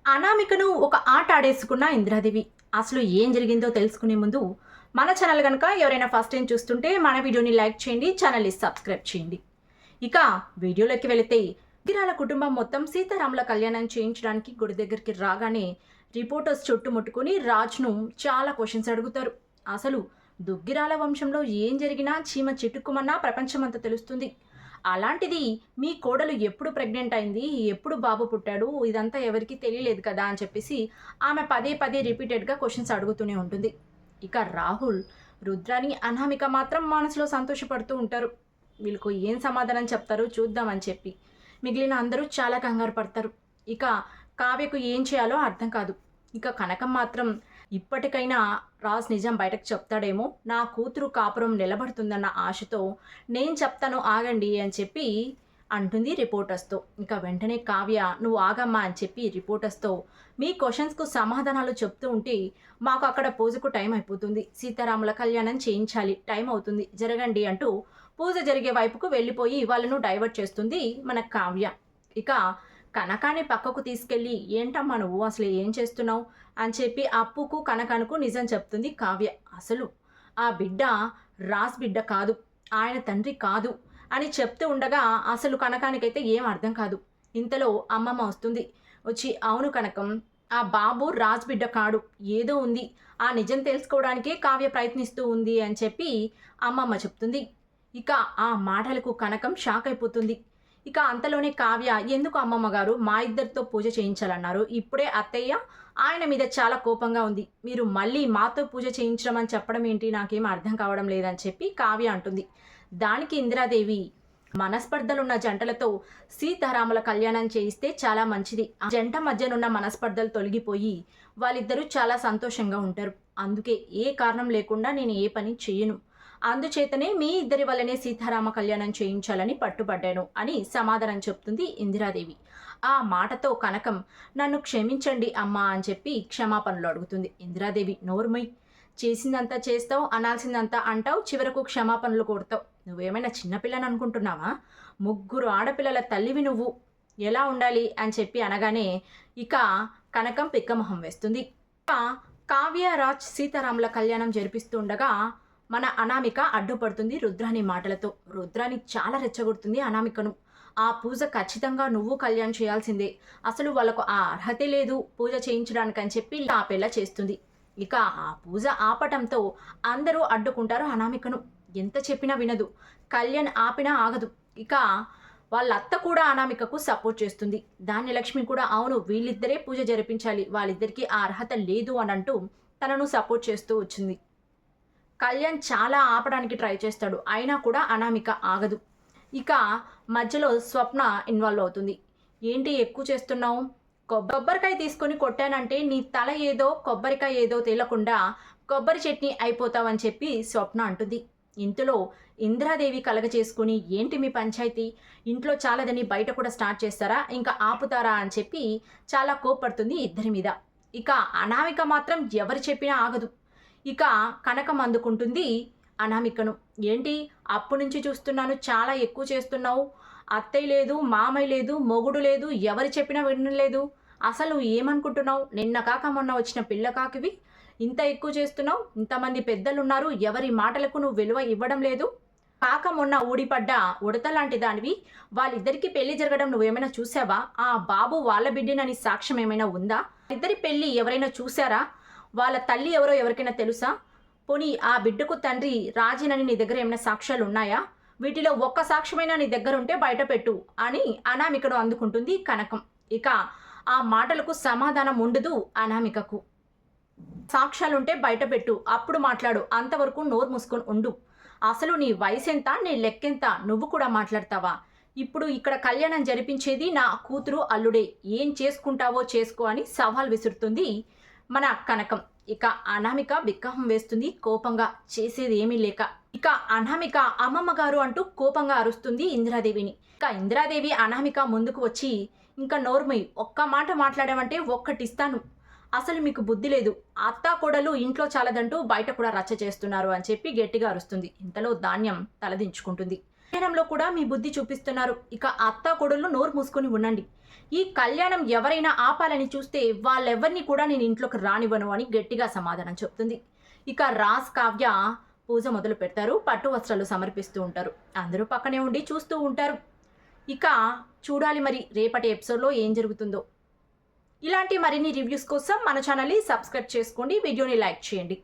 అనామికను ఒక ఆట ఆడేసుకున్న ఇంద్రాదేవి. అసలు ఏం జరిగిందో తెలుసుకునే ముందు మన ఛానల్ కనుక ఎవరైనా ఫస్ట్ టైం చూస్తుంటే మన వీడియోని లైక్ చేయండి, ఛానల్ని సబ్స్క్రైబ్ చేయండి. ఇక వీడియోలోకి వెళితే దుగ్గిరాల కుటుంబం మొత్తం సీతారాముల కళ్యాణం చేయించడానికి గుడి దగ్గరికి రాగానే రిపోర్టర్స్ చుట్టుముట్టుకుని రాజ్ను చాలా క్వశ్చన్స్ అడుగుతారు. అసలు దుగ్గిరాల వంశంలో ఏం జరిగినా చీమ చిటుక్కుమన్నా ప్రపంచమంతా తెలుస్తుంది. అలాంటిది మీ కోడలు ఎప్పుడు ప్రెగ్నెంట్ అయింది, ఎప్పుడు బాబు పుట్టాడు, ఇదంతా ఎవరికీ తెలియలేదు కదా అని చెప్పేసి ఆమె పదే పదే రిపీటెడ్గా క్వశ్చన్స్ అడుగుతూనే ఉంటుంది. ఇక రాహుల్, రుద్రాని, అనామిక మాత్రం మనసులో సంతోషపడుతూ ఉంటారు. వీళ్ళకు ఏం సమాధానం చెప్తారో చూద్దామని చెప్పి మిగిలిన అందరూ చాలా కంగారు పడతారు. ఇక కావ్యకు ఏం చేయాలో అర్థం కాదు. ఇక కనకం మాత్రం ఇప్పటికైనా రాజ్ నిజం బయటకు చెప్తాడేమో, నా కూతురు కాపురం నిలబడుతుందన్న ఆశతో నేను చెప్తాను ఆగండి అని చెప్పి అంటుంది రిపోర్టర్స్తో. ఇంకా వెంటనే కావ్య, నువ్వు ఆగమ్మా అని చెప్పి రిపోర్టర్స్తో మీ క్వశ్చన్స్కు సమాధానాలు చెప్తూ ఉంటే మాకు అక్కడ పూజకు టైం అయిపోతుంది, సీతారాముల కళ్యాణం చేయించాలి, టైం అవుతుంది, జరగండి అంటూ పూజ జరిగే వైపుకు వెళ్ళిపోయి వాళ్ళను డైవర్ట్ చేస్తుంది మన కావ్య. ఇక కనకాన్ని పక్కకు తీసుకెళ్ళి, ఏంటమ్మా నువ్వు అసలు ఏం చేస్తున్నావు అని చెప్పి అప్పుకు కనకానికి నిజం చెప్తుంది కావ్య. అసలు ఆ బిడ్డ రాజ్ బిడ్డ కాదు, ఆయన తండ్రి కాదు అని చెప్తూ ఉండగా అసలు కనకానికైతే ఏం అర్థం కాదు. ఇంతలో అమ్మమ్మ వస్తుంది. వచ్చి, అవును కనకం, ఆ బాబు రాజ్ బిడ్డ కాడు, ఏదో ఉంది, ఆ నిజం తెలుసుకోవడానికే కావ్య ప్రయత్నిస్తూ ఉంది అని చెప్పి అమ్మమ్మ చెప్తుంది. ఇక ఆ మాటలకు కనకం షాక్ అయిపోతుంది. ఇక అంతలోనే కావ్య, ఎందుకు అమ్మమ్మ గారు మా ఇద్దరితో పూజ చేయించాలన్నారు, ఇప్పుడే అత్తయ్య ఆయన మీద చాలా కోపంగా ఉంది, మీరు మళ్ళీ మాతో పూజ చేయించడం అని చెప్పడం ఏంటి, నాకేం అర్థం కావడం లేదని చెప్పి కావ్య అంటుంది. దానికి ఇందిరాదేవి, మనస్పర్ధలున్న జంటలతో సీతారాముల కళ్యాణం చేయిస్తే చాలా మంచిది, ఆ జంట మధ్యనున్న మనస్పర్ధలు తొలగిపోయి వాళ్ళిద్దరూ చాలా సంతోషంగా ఉంటారు, అందుకే ఏ కారణం లేకుండా నేను ఏ పని చెయ్యను, అందుచేతనే మీ ఇద్దరి వల్లనే సీతారామ కళ్యాణం చేయించాలని పట్టుబడ్డాను అని సమాధానం చెప్తుంది ఇందిరాదేవి. ఆ మాటతో కనకం, నన్ను క్షమించండి అమ్మా అని చెప్పి క్షమాపణలు అడుగుతుంది. ఇందిరాదేవి, నోర్మై, చేసిందంతా చేస్తావు, అనాల్సిందంతా అంటావు, చివరకు క్షమాపణలు కోరుతావు, నువ్వేమైనా చిన్నపిల్లని అనుకుంటున్నావా, ముగ్గురు ఆడపిల్లల తల్లివి నువ్వు, ఎలా ఉండాలి అని చెప్పి అనగానే ఇక కనకం పిక్కమొహం వేస్తుంది. కావ్య రాజ్ సీతారాముల కళ్యాణం జరిపిస్తూ ఉండగా మన అనామిక అడ్డుపడుతుంది రుద్రాని మాటలతో. రుద్రాని చాలా రెచ్చగొడుతుంది అనామికను. ఆ పూజ ఖచ్చితంగా నువ్వు కళ్యాణం చేయాల్సిందే, అసలు వాళ్ళకు ఆ అర్హతే లేదు పూజ చేయించడానికి అని చెప్పి ఆపేలా చేస్తుంది. ఇక ఆ పూజ ఆపటంతో అందరూ అడ్డుకుంటారు అనామికను. ఎంత చెప్పినా వినదు, కళ్యాణ్ ఆపినా ఆగదు. ఇక వాళ్ళ అత్త కూడా అనామికకు సపోర్ట్ చేస్తుంది. ధాన్యలక్ష్మి కూడా, అవును వీళ్ళిద్దరే పూజ జరిపించాలి, వాళ్ళిద్దరికీ ఆ అర్హత లేదు అని అంటూ తనను సపోర్ట్ చేస్తూ వచ్చింది. కళ్యాణ్ చాలా ఆపడానికి ట్రై చేస్తాడు, అయినా కూడా అనామిక ఆగదు. ఇక మధ్యలో స్వప్న ఇన్వాల్వ్ అవుతుంది. ఏంటి ఎక్కువ చేస్తున్నావు, కొబ్బరికాయ తీసుకొని కొట్టానంటే నీ తల ఏదో కొబ్బరికాయ ఏదో తేలకుండా కొబ్బరి చట్నీ అయిపోతావని చెప్పి స్వప్న అంటుంది. ఇంతలో ఇందిరాదేవి కలగ చేసుకుని, ఏంటి మీ పంచాయతీ, ఇంట్లో చాలాదని బయట కూడా స్టార్ట్ చేస్తారా, ఇంకా ఆపుతారా అని చెప్పి చాలా కోప్పడుతుంది ఇద్దరి మీద. ఇక అనామిక మాత్రం ఎవరు చెప్పినా ఆగదు. ఇక కనకం అందుకుంటుంది అనామికను, ఏంటి అప్పటి నుంచి చూస్తున్నాను చాలా ఎక్కువ చేస్తున్నావు, అత్తయ్య లేదు, మామయ్య లేదు, మొగుడు లేదు, ఎవరు చెప్పినా వినలేదు, అసలు నువ్వు ఏమనుకుంటున్నావు, నిన్న కాక మొన్న వచ్చిన పిల్ల కాకివి, ఇంత ఎక్కువ చేస్తున్నావు, ఇంతమంది పెద్దలు ఉన్నారు, ఎవరి మాటలకు నువ్వు విలువ ఇవ్వడం లేదు, కాక మొన్న ఊడిపడ్డ ఉడత లాంటి దానివి, వాళ్ళిద్దరికీ పెళ్లి జరగడం నువ్వేమైనా చూసావా, ఆ బాబు వాళ్ళ బిడ్డనని సాక్ష్యం ఏమైనా ఉందా, ఇద్దరి పెళ్లి ఎవరైనా చూసారా, వాళ్ళ తల్లి ఎవరో ఎవరికైనా తెలుసా, పోనీ ఆ బిడ్డకు తండ్రి రాజేనని నీ దగ్గర ఏమైనా సాక్ష్యాలు ఉన్నాయా, వీటిలో ఒక్క సాక్ష్యమైనా నీ దగ్గర ఉంటే బయట పెట్టు అని అనామికను అందుకుంటుంది కనకం. ఇక ఆ మాటలకు సమాధానం ఉండదు అనామికకు. సాక్ష్యాలుంటే బయట పెట్టు, అప్పుడు మాట్లాడు, అంతవరకు నోరు మూసుకొని ఉండు, అసలు నీ వయసు ఎంత, నీ లెక్కెంత, నువ్వు కూడా మాట్లాడతావా, ఇప్పుడు ఇక్కడ కళ్యాణం జరిపించేది నా కూతురు అల్లుడే, ఏం చేసుకుంటావో చేసుకో అని సవాల్ విసురుతుంది మన కనకం. ఇక అనామిక బిక్కహం వేస్తుంది కోపంగా, చేసేది ఏమీ లేక. ఇక అనామిక, అమ్మమ్మ గారు అంటూ కోపంగా అరుస్తుంది ఇందిరాదేవిని. ఇక ఇందిరాదేవి అనామిక ముందుకు వచ్చి, ఇంకా నోర్మై, ఒక్క మాట మాట్లాడామంటే ఒక్కటిస్తాను, అసలు మీకు బుద్ధి లేదు, అత్తా కోడలు ఇంట్లో చాలదంటూ బయట కూడా రచ్చ చేస్తున్నారు అని చెప్పి గట్టిగా అరుస్తుంది. ఇంతలో ధాన్యం తలదించుకుంటుంది. కళ్యాణంలో కూడా మీ బుద్ధి చూపిస్తున్నారు. ఇక అత్త కొడుళ్ళు నోరు మూసుకొని ఉండండి. ఈ కళ్యాణం ఎవరైనా ఆపాలని చూస్తే వాళ్ళెవరిని కూడా నేను ఇంట్లోకి రానివ్వను అని గట్టిగా సమాధానం చెప్తుంది. ఇక రాజ్ కావ్య పూజ మొదలు పెడతారు. పట్టు వస్త్రాలు సమర్పిస్తూ ఉంటారు. అందరూ పక్కనే ఉండి చూస్తూ ఉంటారు. ఇక చూడాలి మరి రేపటి ఎపిసోడ్లో ఏం జరుగుతుందో. ఇలాంటి మరిన్ని రివ్యూస్ కోసం మన ఛానల్ని సబ్స్క్రైబ్ చేసుకోండి. వీడియోని లైక్ చేయండి.